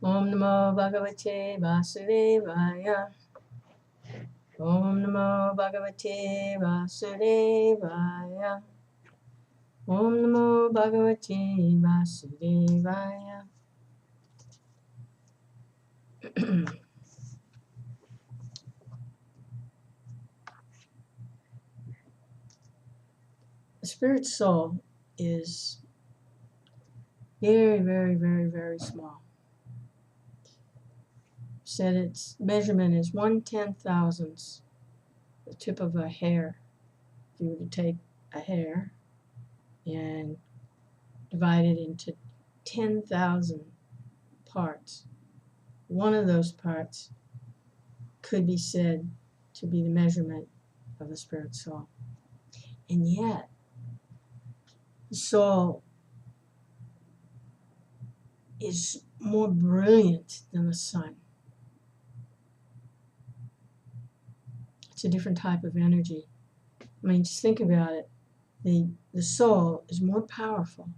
Om Namo Bhagavate Vasudevaya. Om Namo Bhagavate Vasudevaya. Om Namo Bhagavate Vasudevaya. The spirit soul is very, very, very, very small. Said its measurement is 1/10,000th the tip of a hair. If you were to take a hair and divide it into 10,000 parts, one of those parts could be said to be the measurement of the spirit soul. And yet, the soul is more brilliant than the sun. It's a different type of energy. I mean, just think about it. The soul is more powerful.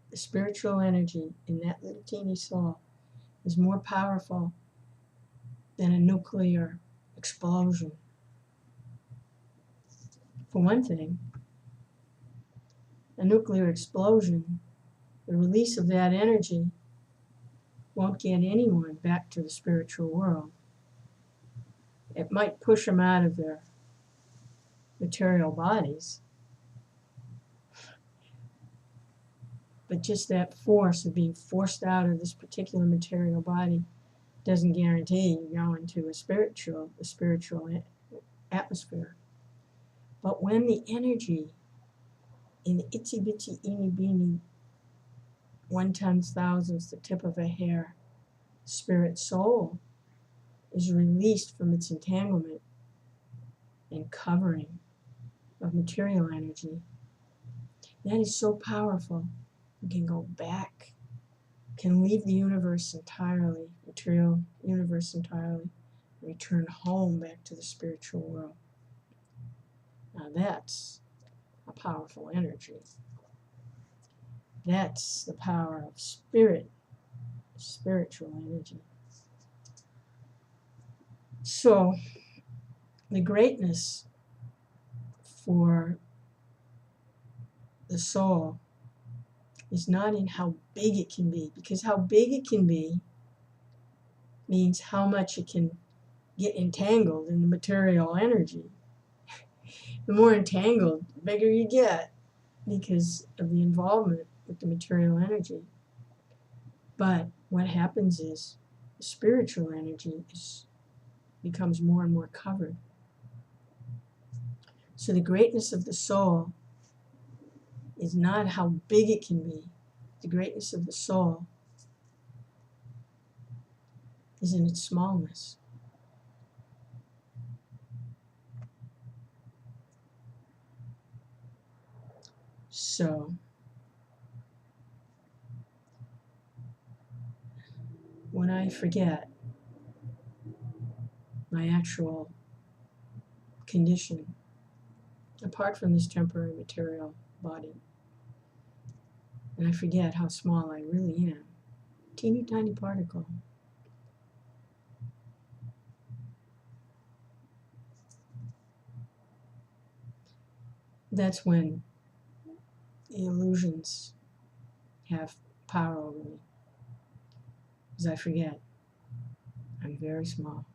The spiritual energy in that little teeny soul is more powerful than a nuclear explosion. For one thing, a nuclear explosion, the release of that energy won't get anyone back to the spiritual world. It might push them out of their material bodies, but just that force of being forced out of this particular material body doesn't guarantee you going to a spiritual atmosphere. But when the energy in the itsy bitsy eeny beeny 1/10,000th the tip of a hair spirit soul is released from its entanglement and covering of material energy, that is so powerful. You can go back, can leave the universe entirely, material universe entirely, return home back to the spiritual world. Now that's a powerful energy. That's the power of spirit, spiritual energy. So the greatness for the soul is not in how big it can be, because how big it can be means how much it can get entangled in the material energy. The more entangled, the bigger you get because of the involvement with the material energy. But what happens is the spiritual energy becomes more and more covered. So the greatness of the soul is not how big it can be. The greatness of the soul is in its smallness. So when I forget my actual condition, apart from this temporary material body, and I forget how small I really am, teeny tiny particle, that's when the illusions have power over me, because I forget I'm very small.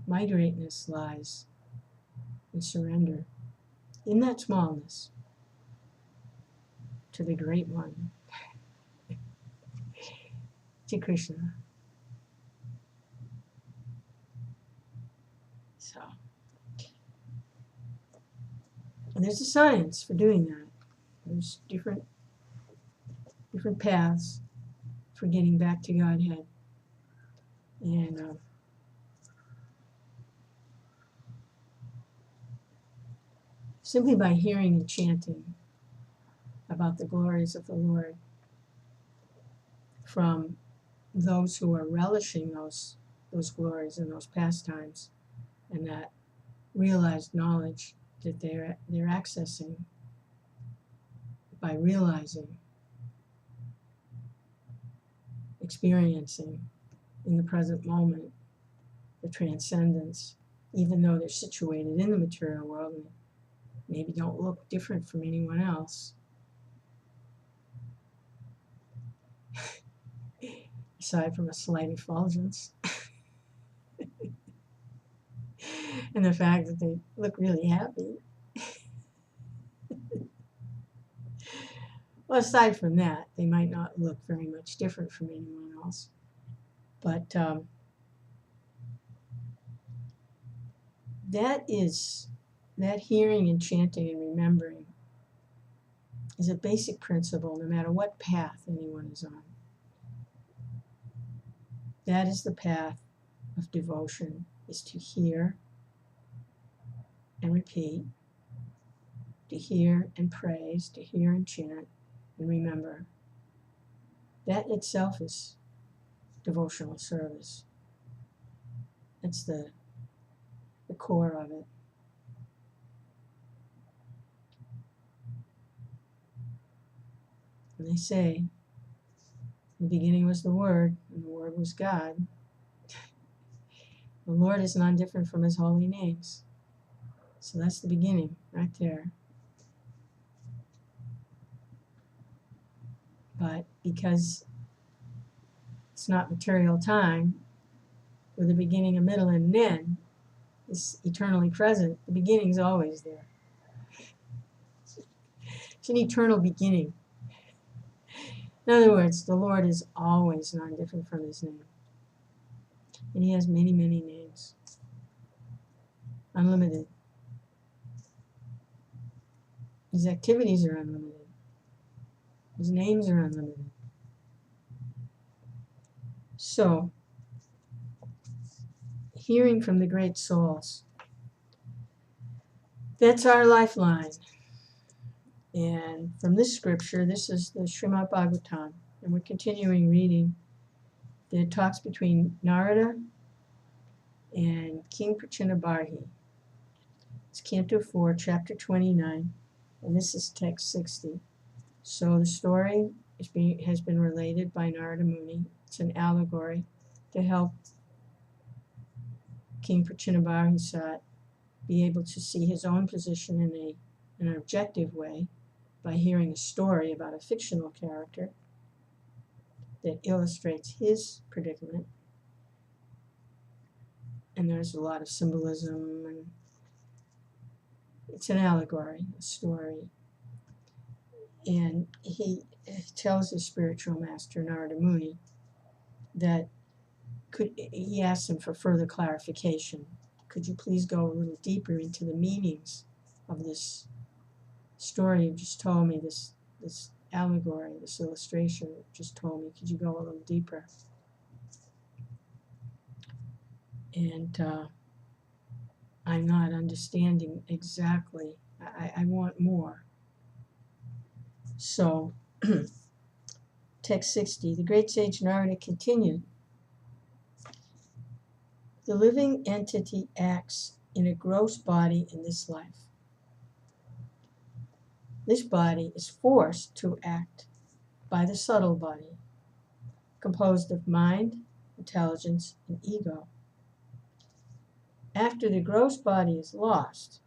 My greatness lies in surrender, in that smallness, to the Great One, to Krishna. So, and there's a science for doing that. There's different paths for getting back to Godhead. And simply by hearing and chanting about the glories of the Lord from those who are relishing those glories and those pastimes, and that realized knowledge that they're accessing by realizing experiencing in the present moment the transcendence, even though they're situated in the material world and maybe don't look different from anyone else. Aside from a slight effulgence. And the fact that they look really happy. Well, aside from that, they might not look very much different from anyone else. But that hearing and chanting and remembering is a basic principle no matter what path anyone is on. That is the path of devotion, is to hear and repeat, to hear and praise, to hear and chant and remember. That itself is devotional service. That's the core of it. And they say, in the beginning was the Word, and the Word was God. The Lord is none different from His holy names. So that's the beginning, right there. But because it's not material time, with a beginning, a middle, and an end, is eternally present, the beginning is always there. It's an eternal beginning. In other words, the Lord is always non-different from His name. And He has many, many names. Unlimited. His activities are unlimited. His names are unlimited. So, hearing from the great souls, that's our lifeline. And from this scripture, this is the Srimad Bhagavatam, and we're continuing reading the talks between Narada and King Prachinabarhi. It's Canto 4, chapter 29, and this is text 60. So the story has been related by Narada Muni. It's an allegory to help King Prachinabarhi be able to see his own position in an objective way by hearing a story about a fictional character that illustrates his predicament. And there's a lot of symbolism, and it's an allegory, a story. And he tells his spiritual master, Narada Muni, that he asks him for further clarification. Could you please go a little deeper into the meanings of this story you just told me, this allegory, this illustration you just told me? Could you go a little deeper? And I'm not understanding exactly. I want more. So, text 60, the great sage Narada continued. The living entity acts in a gross body in this life. This body is forced to act by the subtle body, composed of mind, intelligence, and ego. After the gross body is lost,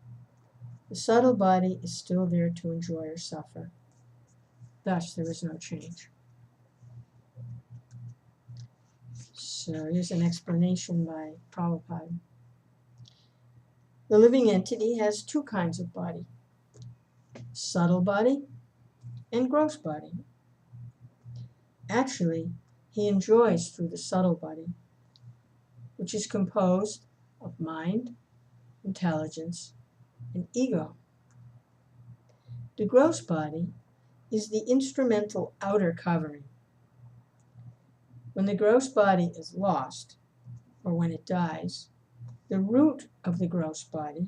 the subtle body is still there to enjoy or suffer. Thus, there is no change. So here's an explanation by Prabhupada. The living entity has two kinds of body: subtle body and gross body. Actually, he enjoys through the subtle body, which is composed of mind, intelligence, and ego. The gross body is the instrumental outer covering. When the gross body is lost, or when it dies, the root of the gross body,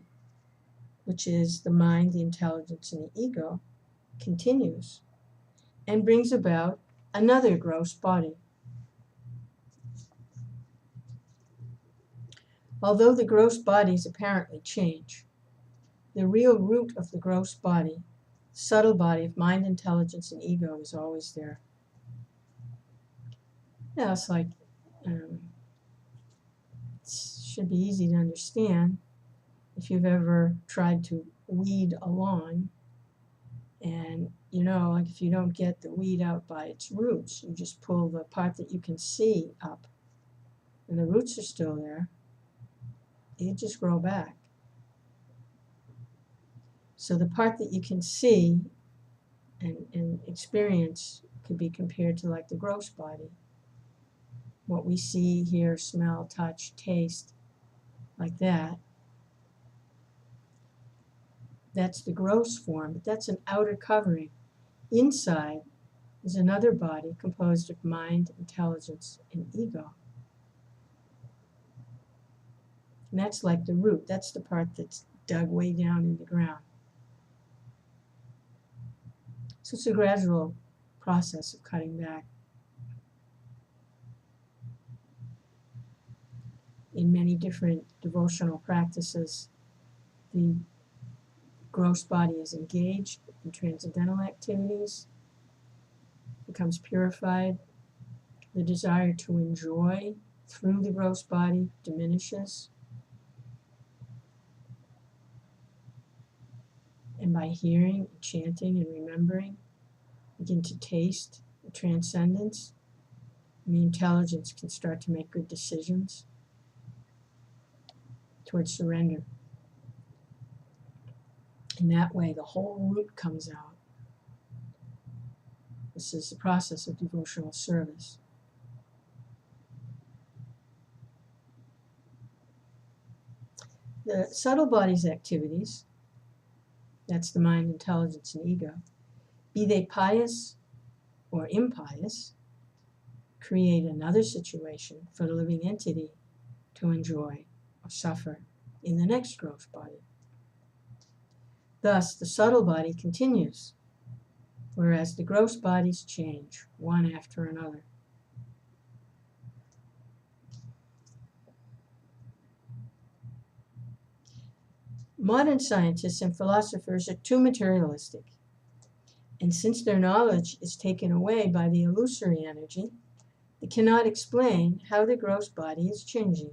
which is the mind, the intelligence, and the ego, continues and brings about another gross body. Although the gross bodies apparently change, the real root of the gross body, subtle body of mind, intelligence, and ego, is always there. Yeah, it's like, it should be easy to understand. If you've ever tried to weed a lawn, and like if you don't get the weed out by its roots, you just pull the part that you can see up, and the roots are still there, they just grow back. So the part that you can see and experience could be compared to like the gross body. What we see, hear, smell, touch, taste, like that, that's the gross form, but that's an outer covering. Inside is another body composed of mind, intelligence, and ego. And that's like the root. That's the part that's dug way down in the ground. So it's a gradual process of cutting back. In many different devotional practices, the gross body is engaged in transcendental activities, becomes purified. The desire to enjoy through the gross body diminishes. And by hearing, chanting, and remembering, begin to taste the transcendence, and the intelligence can start to make good decisions towards surrender. In that way, the whole root comes out. This is the process of devotional service. The subtle body's activities, that's the mind, intelligence, and ego, be they pious or impious, create another situation for the living entity to enjoy or suffer in the next gross body. Thus, the subtle body continues, whereas the gross bodies change one after another. Modern scientists and philosophers are too materialistic, and since their knowledge is taken away by the illusory energy, they cannot explain how the gross body is changing.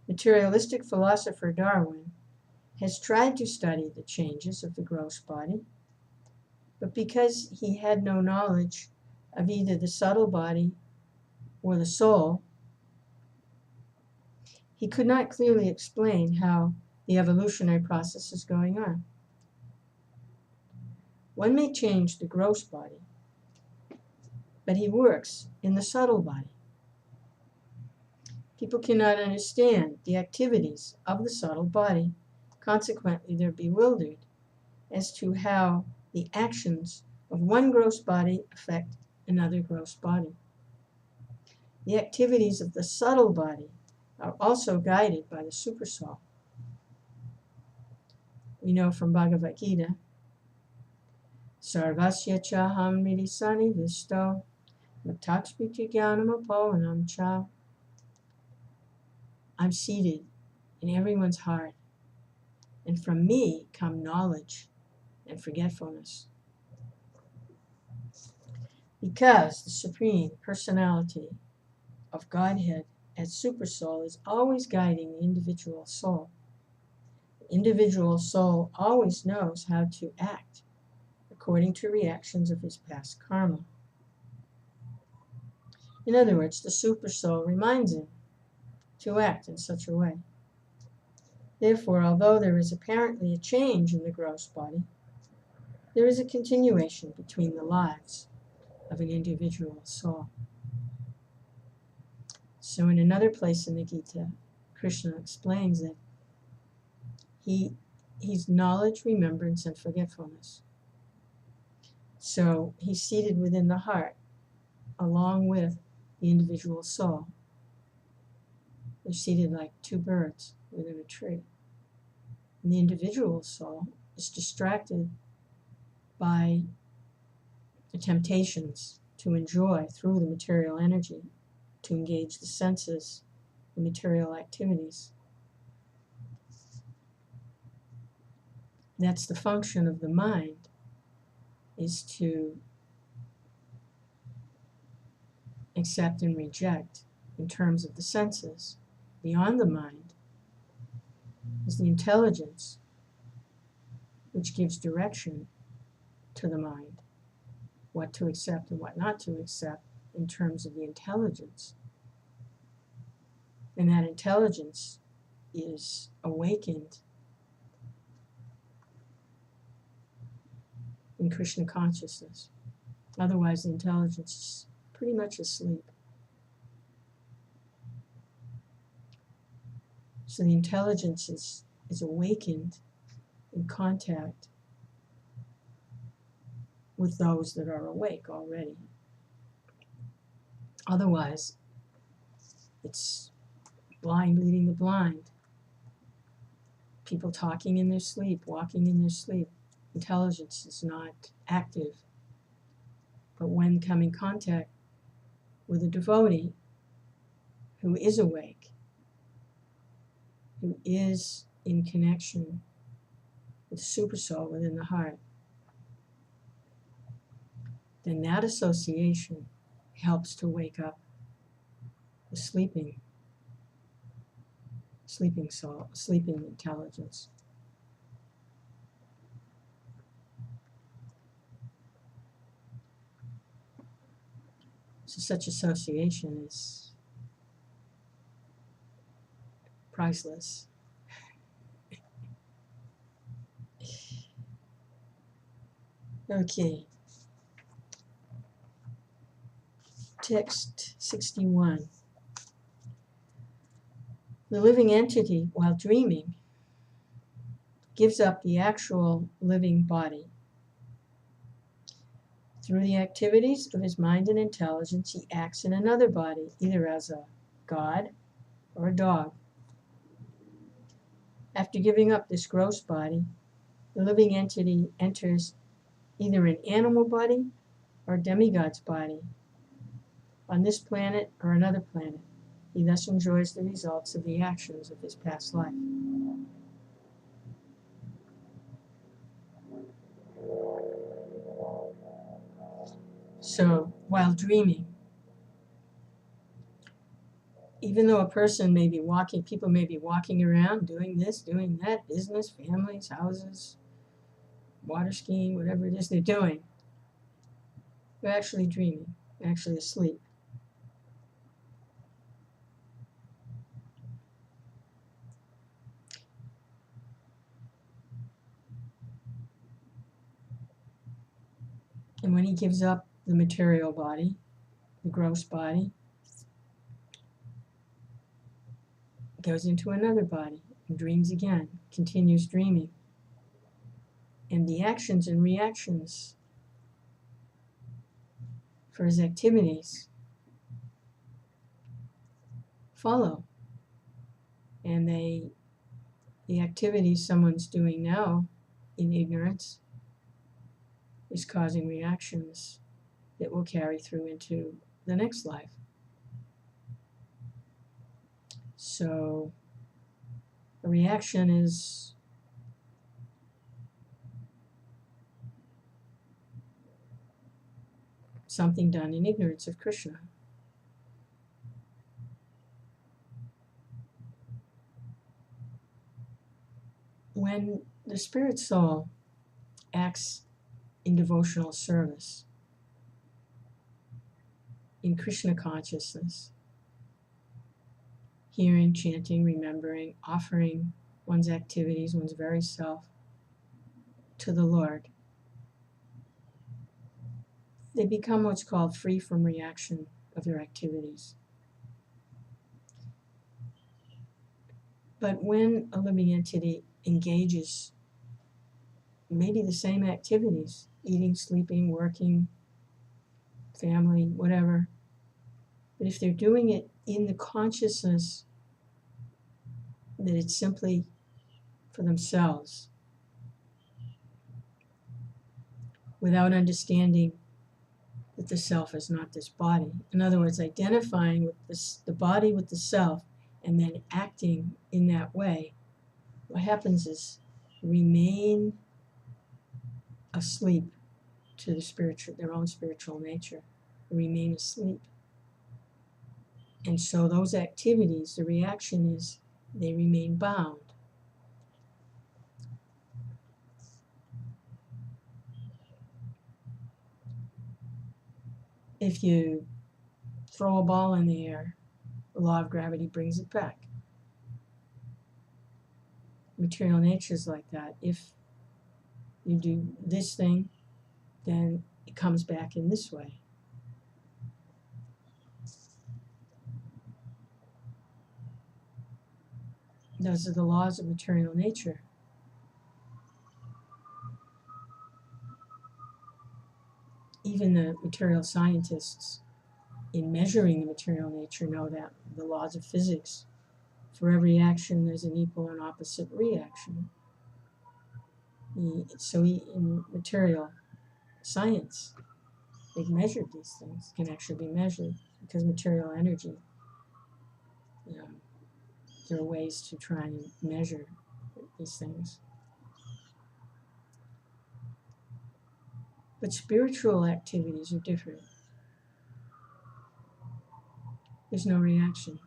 Materialistic philosopher Darwin has tried to study the changes of the gross body, but because he had no knowledge of either the subtle body or the soul, he could not clearly explain how the evolutionary process is going on. One may change the gross body, but he works in the subtle body. People cannot understand the activities of the subtle body. Consequently, they're bewildered as to how the actions of one gross body affect another gross body. The activities of the subtle body are also guided by the supersoul. We know from Bhagavad Gita, Sarvasya chaham mirisani visto matakspiti jnanam apohanam cha. I'm seated in everyone's heart, and from me come knowledge and forgetfulness. Because the Supreme Personality of Godhead as Supersoul is always guiding the individual soul. The individual soul always knows how to act according to reactions of his past karma. In other words, the Supersoul reminds him to act in such a way. Therefore, although there is apparently a change in the gross body, there is a continuation between the lives of an individual soul. So in another place in the Gita, Krishna explains that he's knowledge, remembrance, and forgetfulness. So he's seated within the heart, along with the individual soul. They're seated like two birds within a tree. And the individual soul is distracted by the temptations to enjoy through the material energy, to engage the senses, the material activities. That's the function of the mind, is to accept and reject in terms of the senses. Beyond the mind is the intelligence, which gives direction to the mind, what to accept and what not to accept in terms of the intelligence. And that intelligence is awakened in Krishna consciousness. Otherwise, the intelligence is pretty much asleep. So the intelligence is awakened in contact with those that are awake already. Otherwise, it's blind leading the blind. People talking in their sleep, walking in their sleep. Intelligence is not active. But when come in contact with a devotee who is awake, who is in connection with the supersoul within the heart, then that association helps to wake up the sleeping soul, sleeping intelligence. So such association is priceless. Okay. Text 61. The living entity, while dreaming, gives up the actual living body. Through the activities of his mind and intelligence, he acts in another body, either as a god or a dog. After giving up this gross body, the living entity enters either an animal body or a demigod's body, on this planet or another planet. He thus enjoys the results of the actions of his past life. So, while dreaming, even though a person may be walking, people may be walking around doing this, doing that, business, families, houses, water skiing, whatever it is they're doing, they're actually dreaming, they're actually asleep. And when he gives up the material body, the gross body, goes into another body and dreams again, continues dreaming. And the actions and reactions for his activities follow. And the activities someone's doing now in ignorance is causing reactions that will carry through into the next life. So a reaction is something done in ignorance of Krishna. When the spirit soul acts in devotional service, in Krishna consciousness, hearing, chanting, remembering, offering one's activities, one's very self to the Lord, they become what's called free from reaction of their activities. But when a living entity engages maybe the same activities, eating, sleeping, working, family, whatever, but if they're doing it in the consciousness that it's simply for themselves, without understanding that the self is not this body. In other words, identifying with the body with the self and then acting in that way, what happens is remain asleep to their own spiritual nature, remain asleep And so those activities, the reaction is they remain bound. If you throw a ball in the air, the law of gravity brings it back. Material nature is like that. If you do this thing, then it comes back in this way. Those are the laws of material nature. Even the material scientists, in measuring the material nature, know that the laws of physics, for every action there's an equal and opposite reaction. In material science, they've measured these things, can actually be measured, because material energy, there are ways to try and measure these things. But spiritual activities are different. There's no reaction.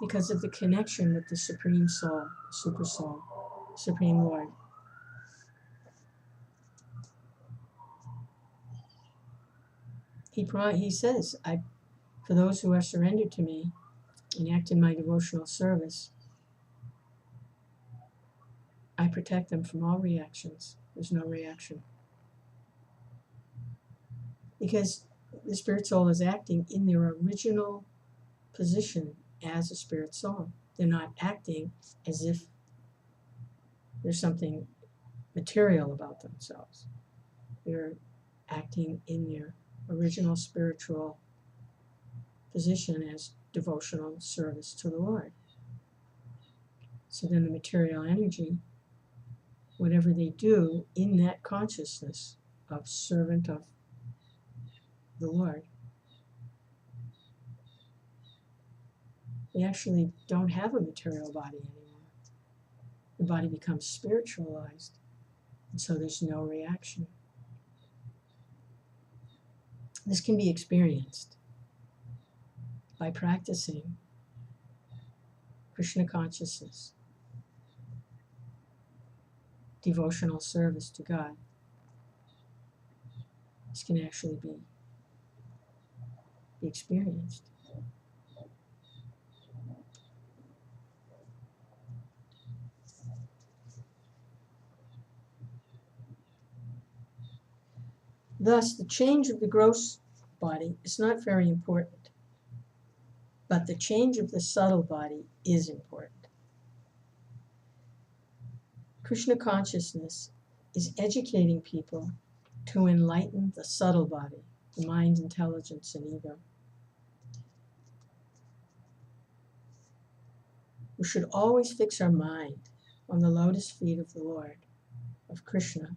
Because of the connection with the Supreme Soul, Super Soul, Supreme Lord. He says, for those who are surrendered to me and act in my devotional service, I protect them from all reactions. There's no reaction. Because the spirit soul is acting in their original position as a spirit soul. They're not acting as if there's something material about themselves. They're acting in their original spiritual position as devotional service to the Lord. So then the material energy, whatever they do in that consciousness of servant of the Lord, they actually don't have a material body anymore. The body becomes spiritualized, and so there's no reaction. This can be experienced by practicing Krishna consciousness, devotional service to God. This can actually be experienced. Thus, the change of the gross body is not very important, but the change of the subtle body is important. Krishna consciousness is educating people to enlighten the subtle body, the mind, intelligence, and ego. We should always fix our mind on the lotus feet of the Lord, of Krishna.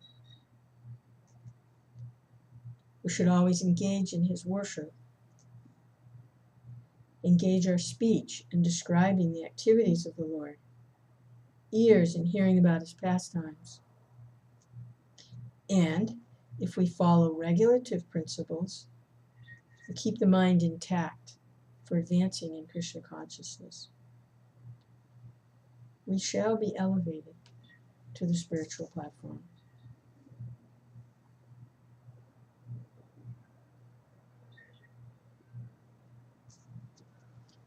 We should always engage in his worship, engage our speech in describing the activities of the Lord, ears in hearing about his pastimes. And if we follow regulative principles, we keep the mind intact for advancing in Krishna consciousness, we shall be elevated to the spiritual platform.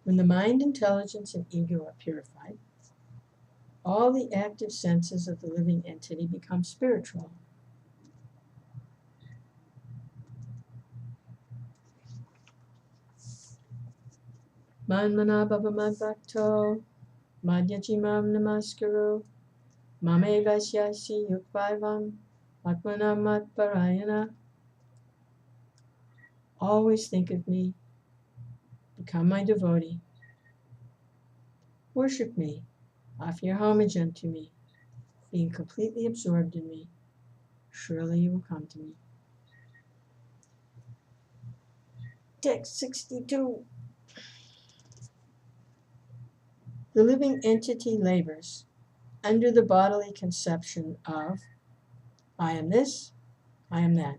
When the mind, intelligence, and ego are purified, all the active senses of the living entity become spiritual. Manmana bhava madbhakto, madhyajimam namaskuru, mame vasyasi yukvaivam, atmana matparayana. Always think of me, become my devotee, worship me, offer your homage unto me, being completely absorbed in me, surely you will come to me. Text 62. The living entity labors under the bodily conception of, I am this, I am that.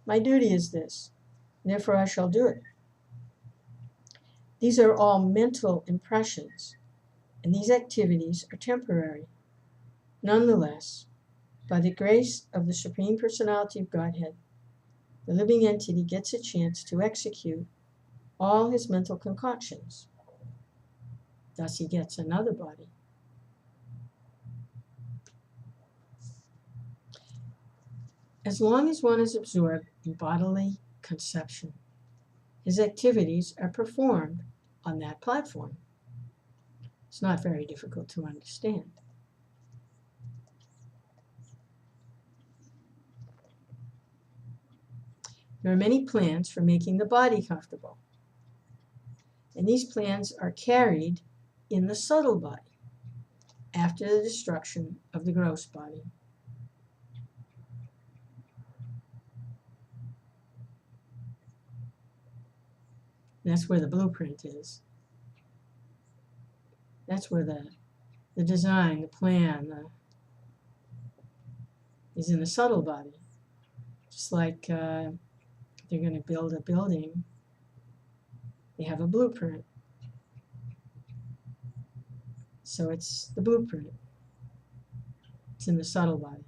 My duty is this. therefore I shall do it. These are all mental impressions, and these activities are temporary. Nonetheless, by the grace of the Supreme Personality of Godhead, the living entity gets a chance to execute all his mental concoctions. Thus he gets another body. As long as one is absorbed in bodily conception, his activities are performed on that platform. It's not very difficult to understand. There are many plans for making the body comfortable, and these plans are carried in the subtle body after the destruction of the gross body. That's where the blueprint is. That's where the design, the plan, is in the subtle body. Just like they're going to build a building, they have a blueprint. So it's the blueprint. It's in the subtle body.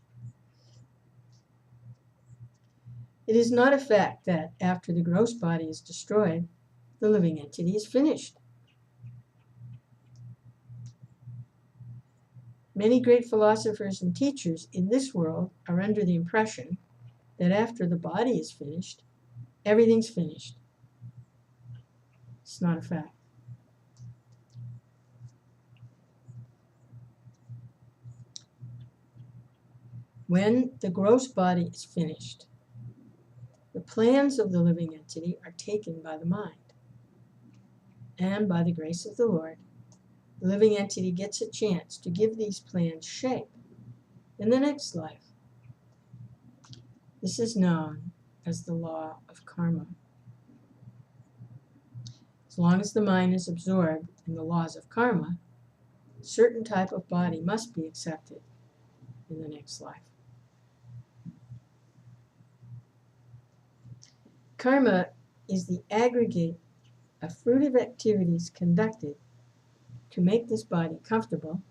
It is not a fact that after the gross body is destroyed, the living entity is finished. Many great philosophers and teachers in this world are under the impression that after the body is finished, everything's finished. It's not a fact. When the gross body is finished, the plans of the living entity are taken by the mind. And by the grace of the Lord, the living entity gets a chance to give these plans shape in the next life. This is known as the law of karma. As long as the mind is absorbed in the laws of karma, a certain type of body must be accepted in the next life. Karma is the aggregate of fruitive activities conducted to make this body comfortable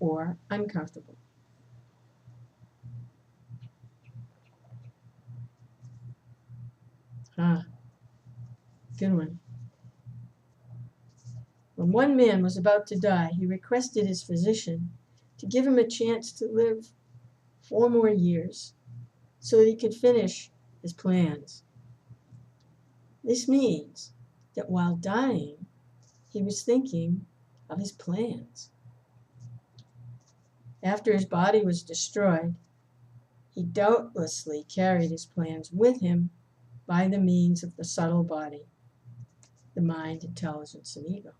or uncomfortable. Good one. When one man was about to die, he requested his physician to give him a chance to live 4 more years so that he could finish his plans. This means that while dying, he was thinking of his plans. After his body was destroyed, he doubtlessly carried his plans with him by the means of the subtle body, the mind, intelligence, and ego.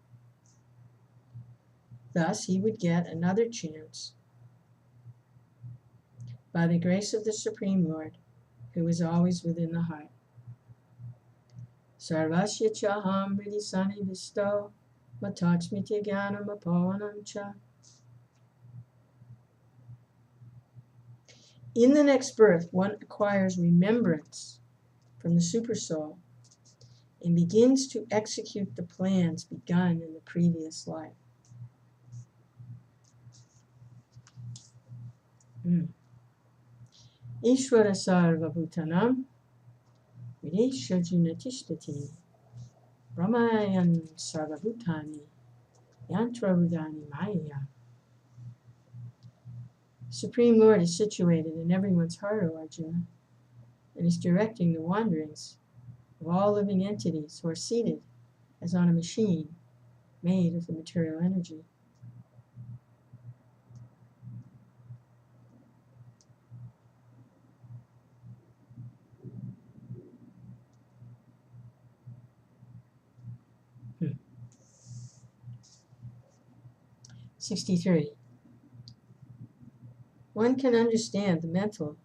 Thus, he would get another chance by the grace of the Supreme Lord, who is always within the heart. Sarvasya chaham hridi sannidhisto mataksmiti jnanam apavanam cha. In the next birth, one acquires remembrance from the Supersoul and begins to execute the plans begun in the previous life. Ishvara sarva bhutanam videsha junatishtati brahmayan sarva bhutani yantra rudani maya. Supreme Lord is situated in everyone's heart, O Arjuna, and is directing the wanderings of all living entities who are seated as on a machine made of the material energy. Hmm. 63. One can understand the mental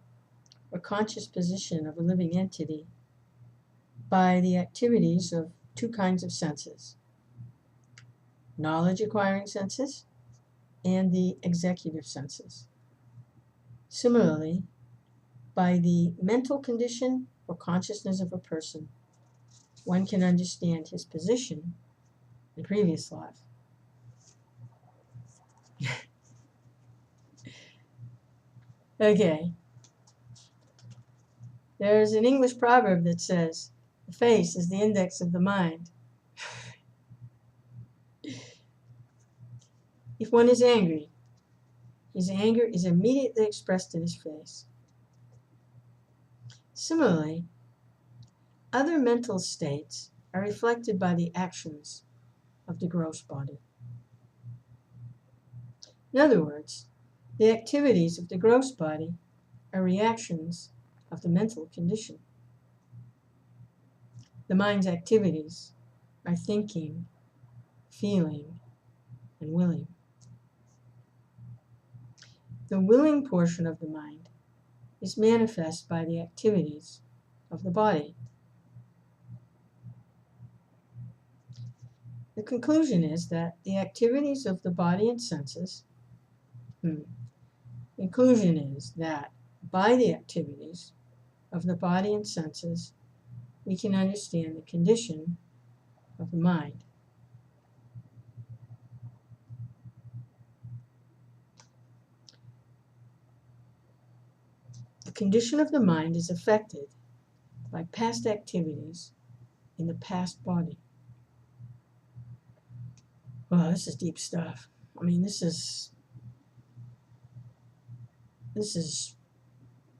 or conscious position of a living entity by the activities of 2 kinds of senses: knowledge-acquiring senses and the executive senses. Similarly, by the mental condition or consciousness of a person one can understand his position in previous life. Okay. There's an English proverb that says, the face is the index of the mind. If one is angry, his anger is immediately expressed in his face. Similarly, other mental states are reflected by the actions of the gross body. In other words, the activities of the gross body are reactions of the mental condition. The mind's activities are thinking, feeling, and willing. The willing portion of the mind is manifest by the activities of the body. The conclusion is that the activities of the body and senses, conclusion is that by the activities of the body and senses, we can understand the condition of the mind. The condition of the mind is affected by past activities in the past body. Well, this is deep stuff. I mean, this is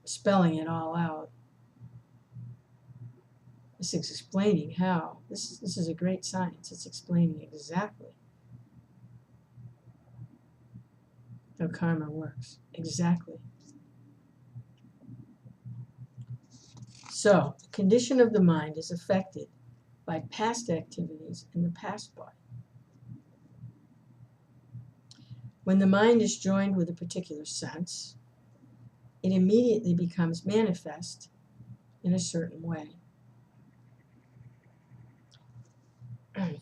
spelling it all out. This is explaining how. This is a great science. It's explaining exactly how karma works. Exactly. So, the condition of the mind is affected by past activities in the past body. When the mind is joined with a particular sense, it immediately becomes manifest in a certain way.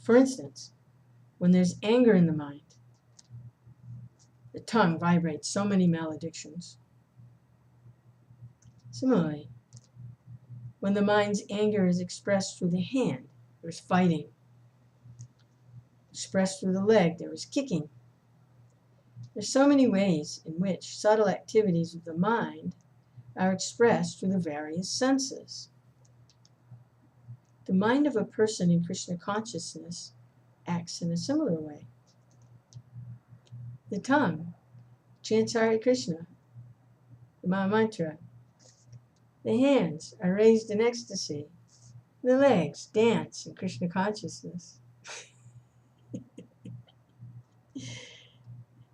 For instance, when there's anger in the mind, the tongue vibrates so many maledictions. Similarly, when the mind's anger is expressed through the hand, there's fighting. Expressed through the leg, there is kicking. There's so many ways in which subtle activities of the mind are expressed through the various senses. The mind of a person in Krishna consciousness acts in a similar way. The tongue chants Hare Krishna, the Maha Mantra. The hands are raised in ecstasy. The legs dance in Krishna consciousness.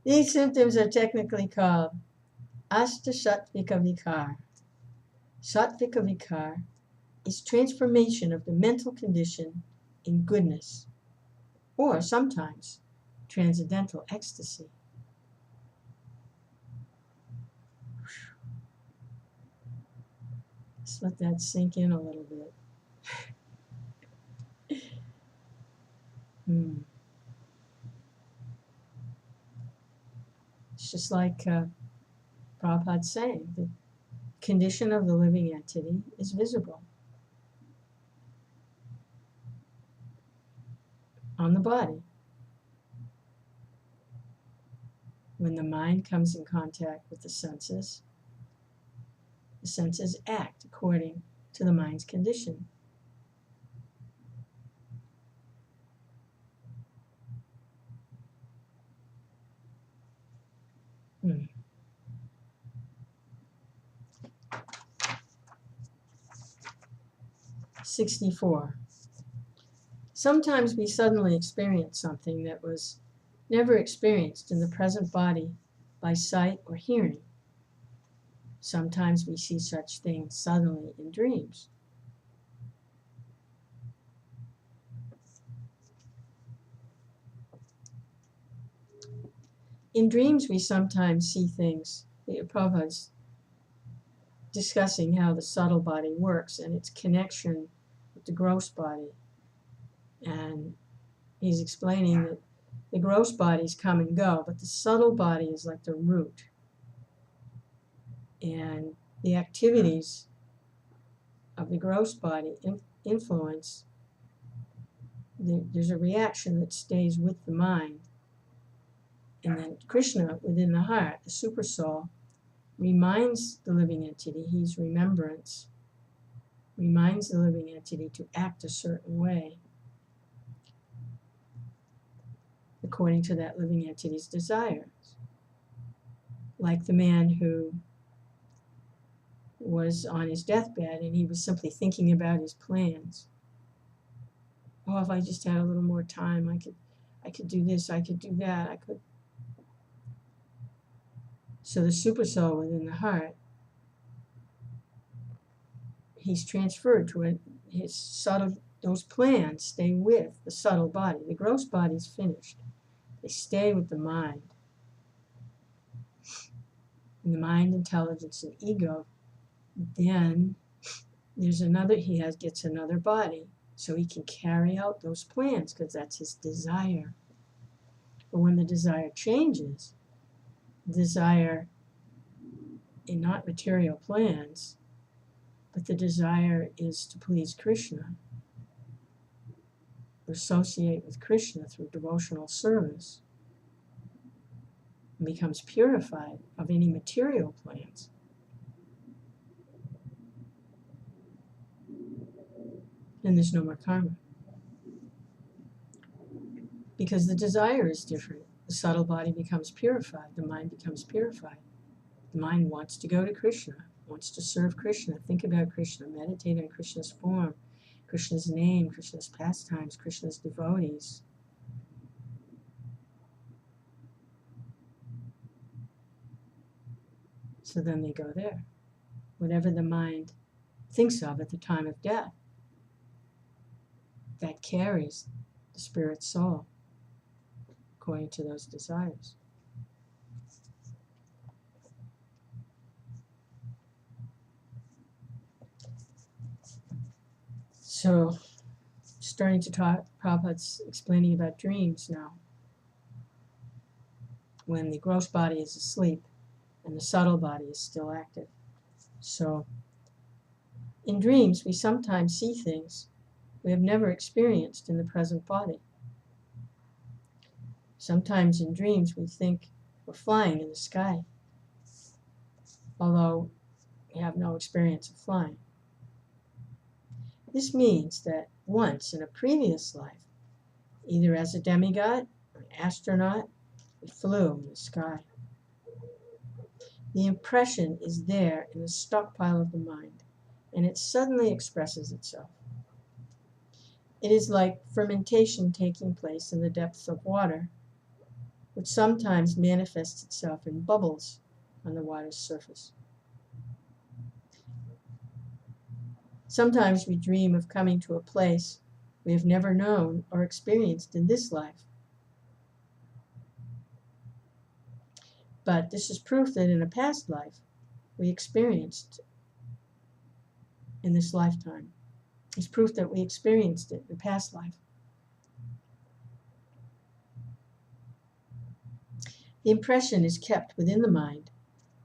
These symptoms are technically called Ashtasattvika Vikar. Sattvika Vikar is transformation of the mental condition in goodness, or sometimes transcendental ecstasy. Let's let that sink in a little bit. It's just like Prabhupada's saying, the condition of the living entity is visible on the body. When the mind comes in contact with the senses act according to the mind's condition. Hmm. '64. Sometimes we suddenly experience something that was never experienced in the present body by sight or hearing. Sometimes we see such things suddenly in dreams. In dreams, we sometimes see things. Prabhupada's discussing how the subtle body works and its connection with the gross body. And he's explaining that the gross bodies come and go, but the subtle body is like the root. And the activities of the gross body influence there's a reaction that stays with the mind. And then Krishna, within the heart, the super soul, reminds the living entity, he's remembrance, reminds the living entity to act a certain way according to that living entity's desires. Like the man who was on his deathbed and he was simply thinking about his plans. Oh, if I just had a little more time, I could do this, I could do that, I could. So the super soul within the heart, he's transferred to it. His subtle, those plans stay with the subtle body. The gross body's finished. They stay with the mind. And the mind, intelligence, and ego. Then there's another, gets another body so he can carry out those plans because that's his desire. But when the desire changes, desire in not material plans, but the desire is to please Krishna, to associate with Krishna through devotional service, and becomes purified of any material plans. And there's no more karma. Because the desire is different. The subtle body becomes purified. The mind becomes purified. The mind wants to go to Krishna, wants to serve Krishna, think about Krishna, meditate on Krishna's form, Krishna's name, Krishna's pastimes, Krishna's devotees. So then they go there. Whatever the mind thinks of at the time of death, that carries the spirit's soul according to those desires. So, starting to talk, Prabhupada's explaining about dreams now. When the gross body is asleep and the subtle body is still active. So, in dreams, we sometimes see things we have never experienced in the present body. Sometimes in dreams, we think we're flying in the sky, although we have no experience of flying. This means that once in a previous life, either as a demigod or an astronaut, we flew in the sky. The impression is there in the stockpile of the mind, and it suddenly expresses itself. It is like fermentation taking place in the depths of water, which sometimes manifests itself in bubbles on the water's surface. Sometimes we dream of coming to a place we have never known or experienced in this life. But this is proof that in a past life we experienced in this lifetime. It's proof that we experienced it in a past life. The impression is kept within the mind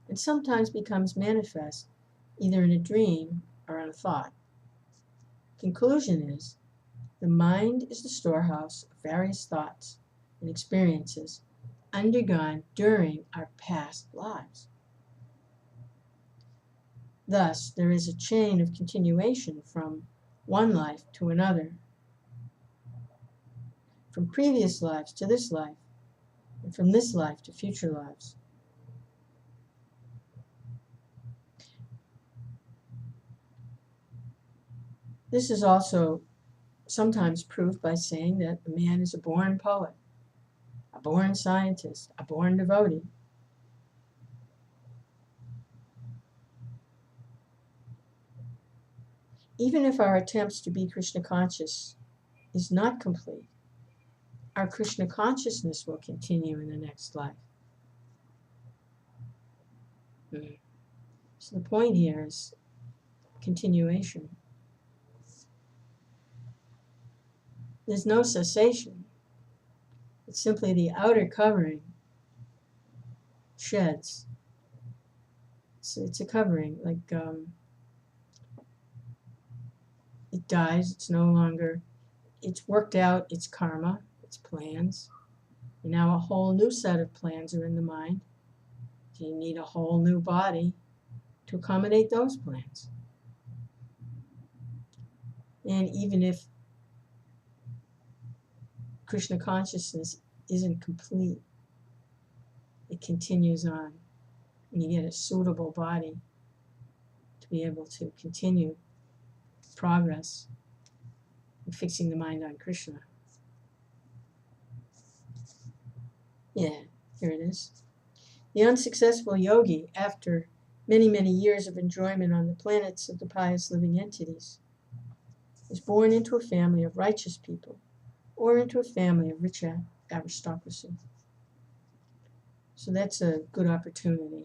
and sometimes becomes manifest either in a dream or in a thought. Conclusion is, the mind is the storehouse of various thoughts and experiences undergone during our past lives. Thus, there is a chain of continuation from one life to another, from previous lives to this life, and from this life to future lives. This is also sometimes proved by saying that a man is a born poet, a born scientist, a born devotee. Even if our attempts to be Krishna conscious is not complete, our Krishna consciousness will continue in the next life. So the point here is continuation. There's no cessation. It's simply the outer covering sheds. It's a covering, like it dies, it's no longer it's worked out its karma, its plans, and now a whole new set of plans are in the mind. So you need a whole new body to accommodate those plans. And even if Krishna consciousness isn't complete, it continues on, and you get a suitable body to be able to continue progress in fixing the mind on Krishna. Yeah, here it is. The unsuccessful yogi, after many, many years of enjoyment on the planets of the pious living entities, is born into a family of righteous people or into a family of rich aristocracy. So that's a good opportunity.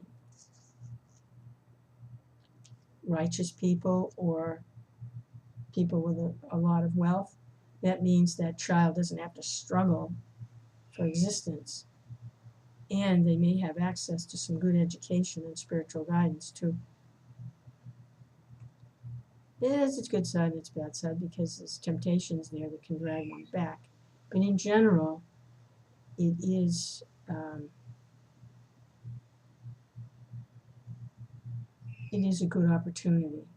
Righteous people or people with a lot of wealth, that means that child doesn't have to struggle for existence. And they may have access to some good education and spiritual guidance too. It has its good side and its bad side because there's temptations there that can drag one back. But in general, it is a good opportunity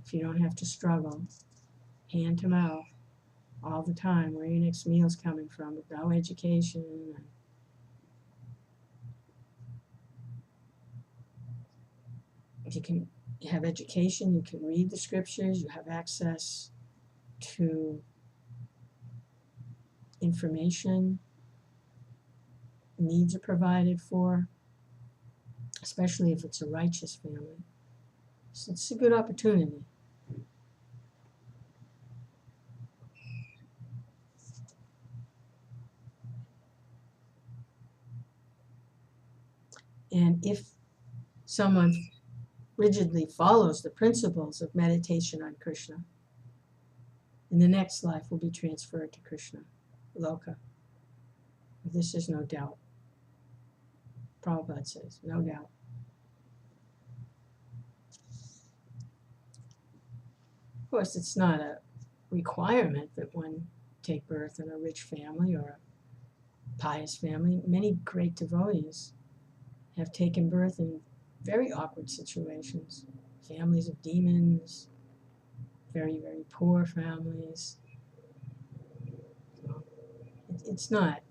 if you don't have to struggle hand to mouth all the time where your next meal's coming from with no education. And if you can have education, you can read the scriptures, you have access to information, needs are provided for, especially if it's a righteous family. So it's a good opportunity. And if someone rigidly follows the principles of meditation on Krishna, in the next life will be transferred to Krishna, Loka. This is no doubt. Prabhupada says, no doubt. Of course, it's not a requirement that one take birth in a rich family or a pious family. Many great devotees have taken birth in very awkward situations. Families of demons, very, very poor families. So it's not,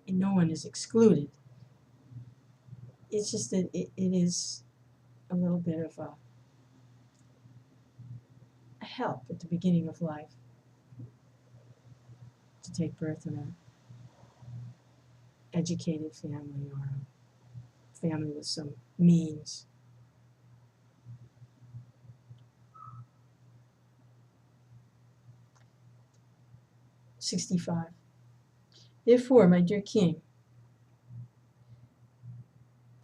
and no one is excluded. It's just that it is a little bit of a help at the beginning of life to take birth in an educated family or a family with some means. '65. Therefore, my dear king,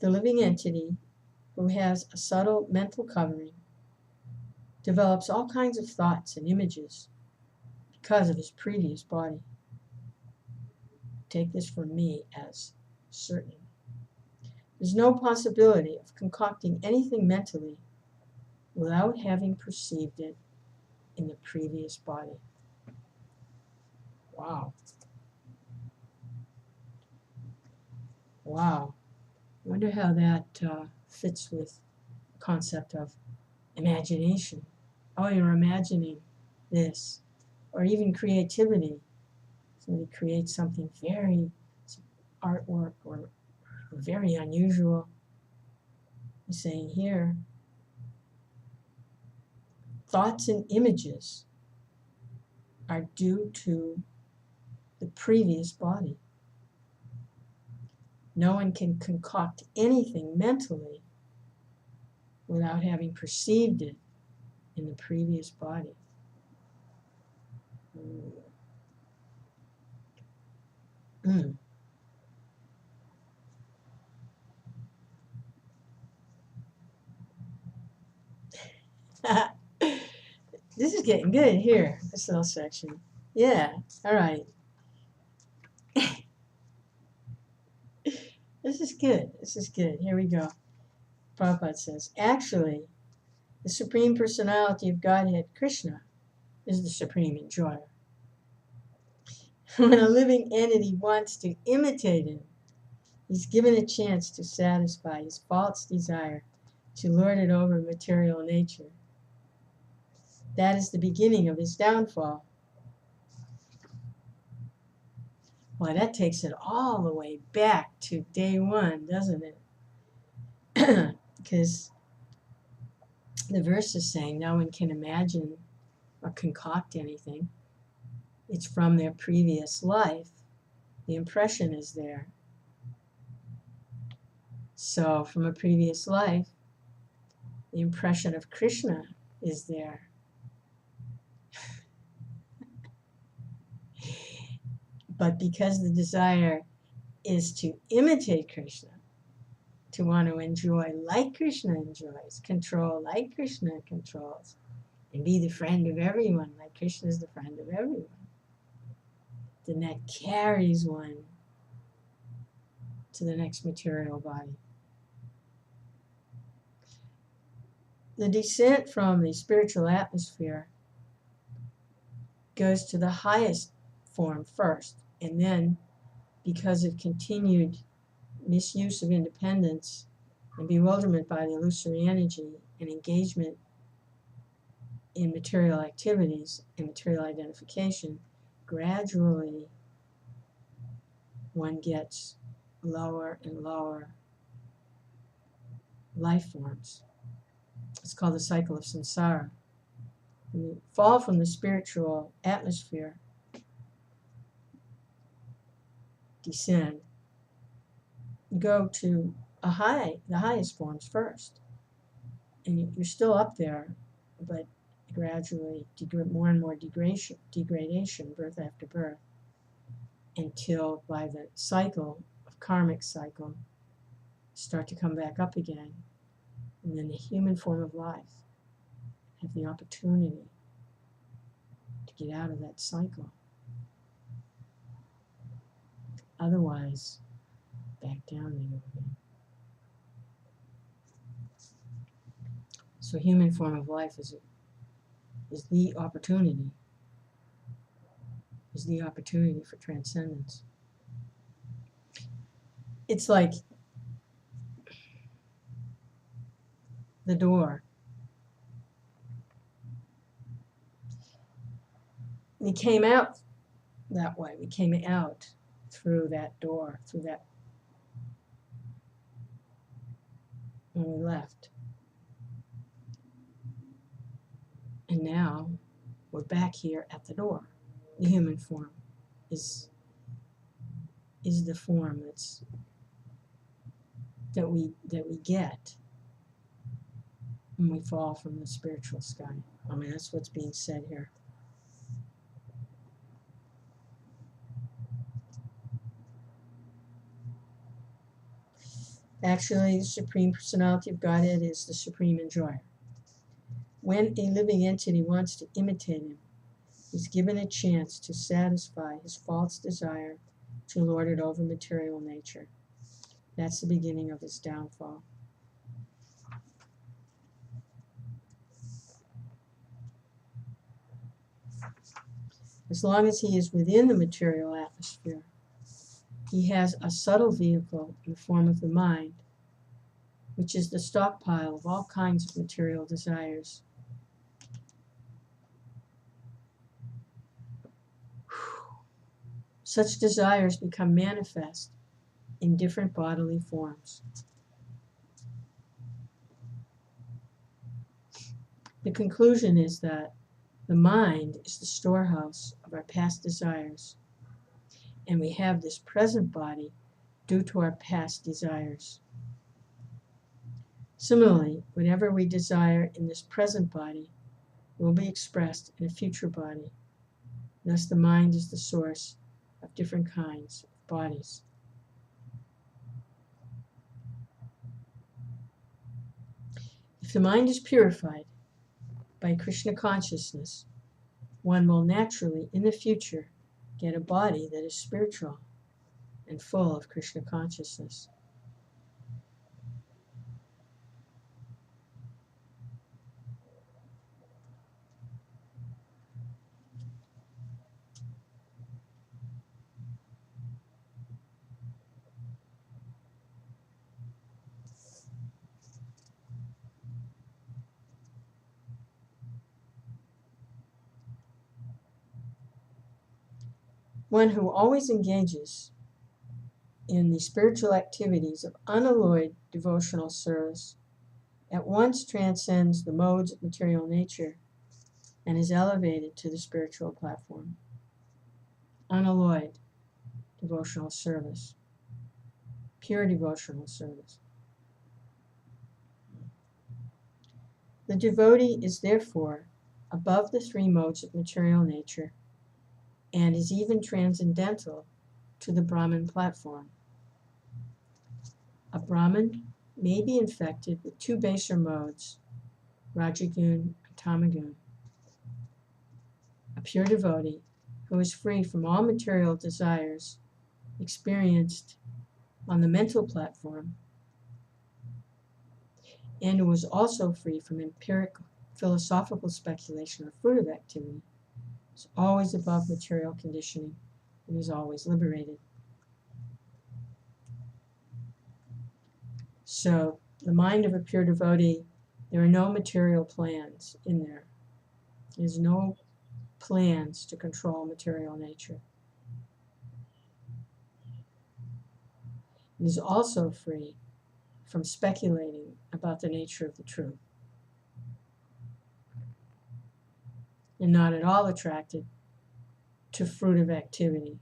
the living entity who has a subtle mental covering develops all kinds of thoughts and images because of his previous body. Take this from me as certain. There's no possibility of concocting anything mentally without having perceived it in the previous body. Wow. Wow. I wonder how that fits with the concept of imagination. Oh, you're imagining this. Or even creativity. Somebody creates something some artwork or very unusual. I'm saying here, thoughts and images are due to the previous body. No one can concoct anything mentally without having perceived it in the previous body. This is getting good here, this little section. Yeah, all right. This is good. This is good. Here we go. Prabhupada says, actually, the Supreme Personality of Godhead, Krishna, is the supreme enjoyer. When a living entity wants to imitate him, he's given a chance to satisfy his false desire to lord it over material nature. That is the beginning of his downfall. Well, that takes it all the way back to day one, doesn't it? Because the verse is saying no one can imagine or concoct anything. It's from their previous life. The impression is there. So from a previous life, the impression of Krishna is there. But because the desire is to imitate Krishna, to want to enjoy like Krishna enjoys, control like Krishna controls, and be the friend of everyone like Krishna is the friend of everyone, then that carries one to the next material body. The descent from the spiritual atmosphere goes to the highest form first, and then, because of continued misuse of independence and bewilderment by the illusory energy and engagement in material activities and material identification, gradually one gets lower and lower life forms. It's called the cycle of samsara. When you fall from the spiritual atmosphere, descend, you go to the highest forms first. And you're still up there, but gradually more and more degradation, birth after birth, until by the cycle of karmic cycle, start to come back up again. And then the human form of life have the opportunity to get out of that cycle. Otherwise, back down they go again. So human form of life is the opportunity, for transcendence. It's like the door. We came out that way. We came out through that door, when we left. And now we're back here at the door. The human form is the form that we get when we fall from the spiritual sky. I mean, that's what's being said here. Actually, the Supreme Personality of Godhead is the supreme enjoyer. When a living entity wants to imitate him, he's given a chance to satisfy his false desire to lord it over material nature. That's the beginning of his downfall. As long as he is within the material atmosphere, he has a subtle vehicle in the form of the mind, which is the stockpile of all kinds of material desires. Such desires become manifest in different bodily forms. The conclusion is that the mind is the storehouse of our past desires, and we have this present body due to our past desires. Similarly, whatever we desire in this present body will be expressed in a future body. Thus, the mind is the source of different kinds of bodies. If the mind is purified by Krishna consciousness, one will naturally, in the future, get a body that is spiritual and full of Krishna consciousness. One who always engages in the spiritual activities of unalloyed devotional service at once transcends the modes of material nature and is elevated to the spiritual platform. Unalloyed devotional service, pure devotional service. The devotee is therefore above the three modes of material nature and is even transcendental to the Brahman platform. A Brahman may be infected with two baser modes, Rajagun and Tamagun. A pure devotee who is free from all material desires experienced on the mental platform and who is also free from empirical philosophical speculation or fruitive activity is always above material conditioning and is always liberated. So the mind of a pure devotee, there are no material plans in there. There's no plans to control material nature. It is also free from speculating about the nature of the truth, and not at all attracted to fruitive activity,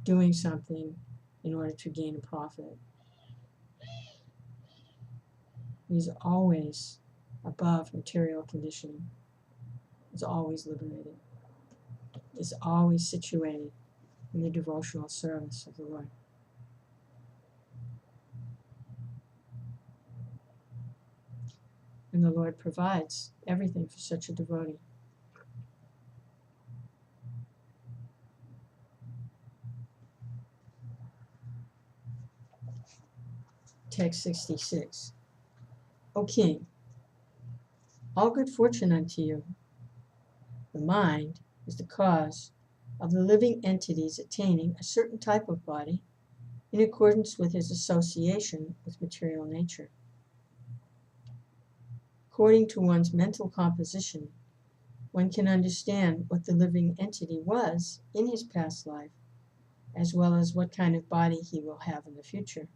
doing something in order to gain a profit. It is always above material conditioning. It's always liberated. It's always situated in the devotional service of the Lord. And the Lord provides everything for such a devotee. Text 66. O King, all good fortune unto you. The mind is the cause of the living entities attaining a certain type of body in accordance with his association with material nature. According to one's mental composition, one can understand what the living entity was in his past life, as well as what kind of body he will have in the future.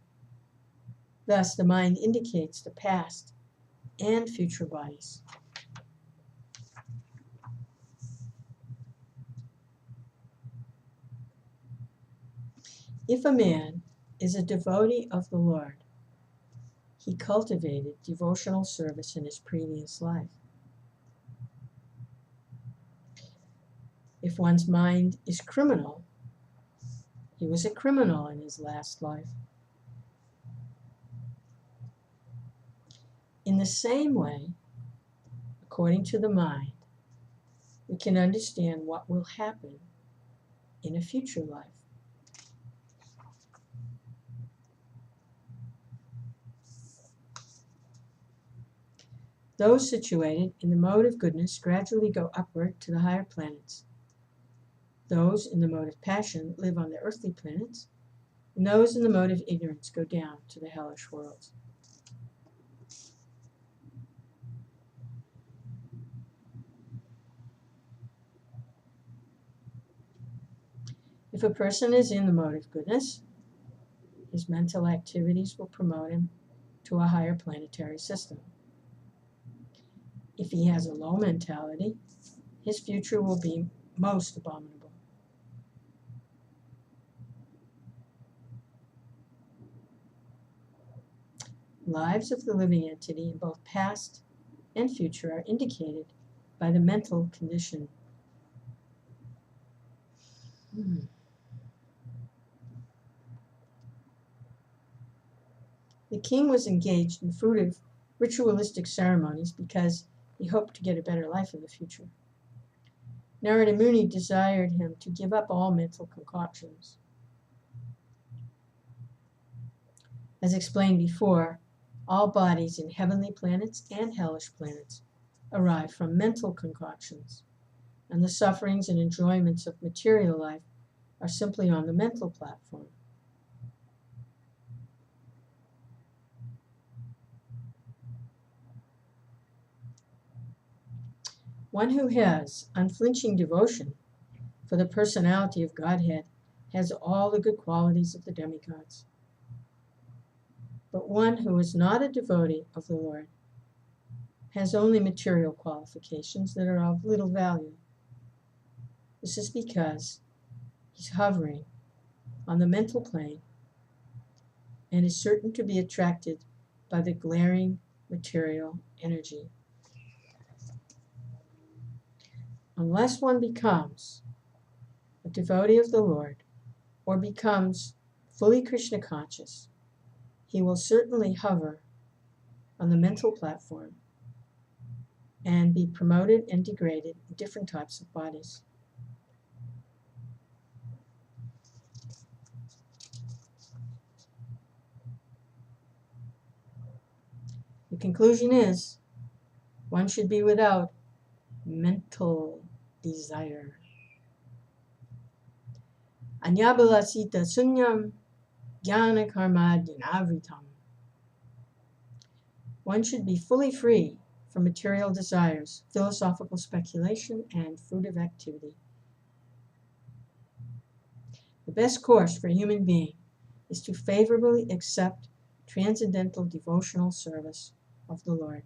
Thus, the mind indicates the past and future bodies. If a man is a devotee of the Lord, he cultivated devotional service in his previous life. If one's mind is criminal, he was a criminal in his last life. In the same way, according to the mind, we can understand what will happen in a future life. Those situated in the mode of goodness gradually go upward to the higher planets. Those in the mode of passion live on the earthly planets, and those in the mode of ignorance go down to the hellish worlds. If a person is in the mode of goodness, his mental activities will promote him to a higher planetary system. If he has a low mentality, his future will be most abominable. Lives of the living entity in both past and future are indicated by the mental condition. The king was engaged in fruitive ritualistic ceremonies because he hoped to get a better life in the future. Narada Muni desired him to give up all mental concoctions. As explained before, all bodies in heavenly planets and hellish planets arrive from mental concoctions, and the sufferings and enjoyments of material life are simply on the mental platform. One who has unflinching devotion For the personality of Godhead has all the good qualities of the demigods. But one who is not a devotee of the Lord has only material qualifications that are of little value. This is because he's hovering on the mental plane and is certain to be attracted by the glaring material energy. Unless one becomes a devotee of the Lord or becomes fully Krishna conscious, he will certainly hover on the mental platform and be promoted and degraded in different types of bodies. The conclusion is, one should be without mental desire. Anyabalasita sunyam jnana karma dhinavritam. One should be fully free from material desires, philosophical speculation, and fruitive activity. The best course for a human being is to favorably accept transcendental devotional service of the Lord.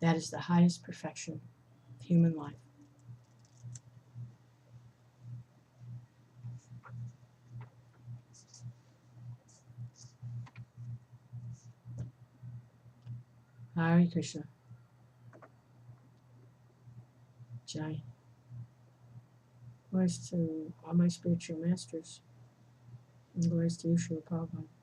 That is the highest perfection of human life. Hare Krishna. Jai. Glories to all my spiritual masters, and glories to you, Srila Prabhupada.